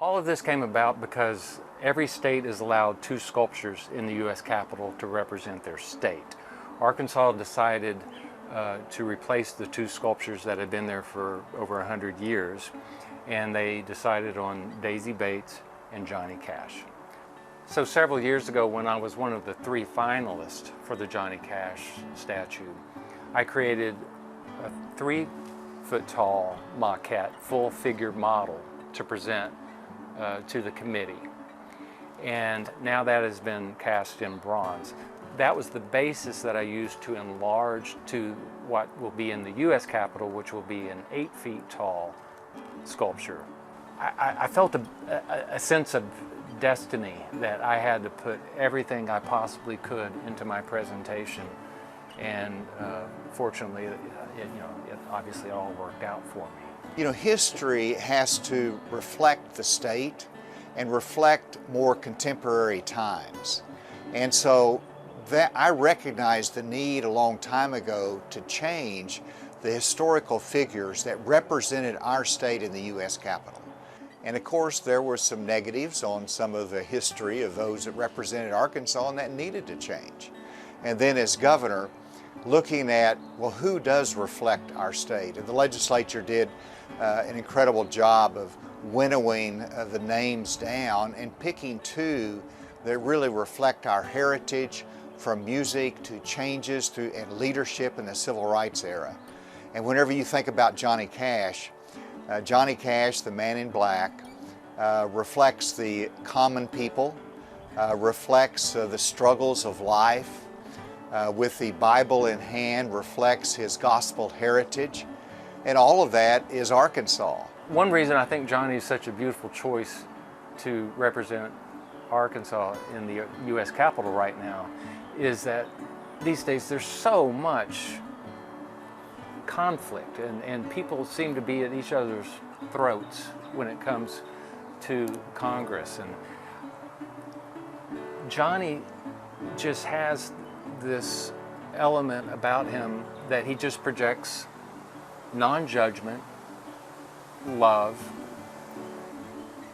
All of this came about because every state is allowed 2 sculptures in the U.S. Capitol to represent their state. Arkansas decided to replace the 2 sculptures that had been there for over 100 years, and they decided on Daisy Bates and Johnny Cash. So several years ago, when I was one of the 3 finalists for the Johnny Cash statue, I created a 3-foot-tall maquette, full figure model to present to the committee. And now that has been cast in bronze. That was the basis that I used to enlarge to what will be in the U.S. Capitol, which will be an 8 feet tall sculpture. I felt a sense of destiny that I had to put everything I possibly could into my presentation, and fortunately, it obviously all worked out for me. You know, history has to reflect the state and reflect more contemporary times. And so that I recognized the need a long time ago to change the historical figures that represented our state in the U.S. Capitol. And of course, there were some negatives on some of the history of those that represented Arkansas, and that needed to change. And then as governor, looking at, well, who does reflect our state? And the legislature did an incredible job of winnowing the names down and picking 2 that really reflect our heritage, from music to changes to and leadership in the civil rights era. And whenever you think about Johnny Cash, the man in black, reflects the common people, reflects the struggles of life, with the Bible in hand, reflects his gospel heritage, and all of that is Arkansas. One reason I think Johnny is such a beautiful choice to represent Arkansas in the U.S. Capitol right now is that these days there's so much conflict, and people seem to be at each other's throats when it comes to Congress. And Johnny just has this element about him that he just projects non-judgment, love.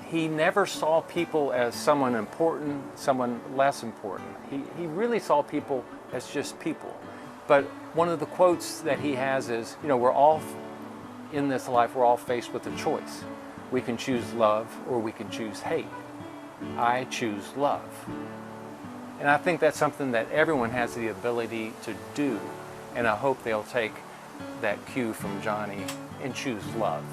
He never saw people as someone important, someone less important. He really saw people as just people. But one of the quotes that he has is, you know, we're all in this life, we're all faced with a choice. We can choose love or we can choose hate. I choose love. And I think that's something that everyone has the ability to do, and I hope they'll take that cue from Johnny and choose love.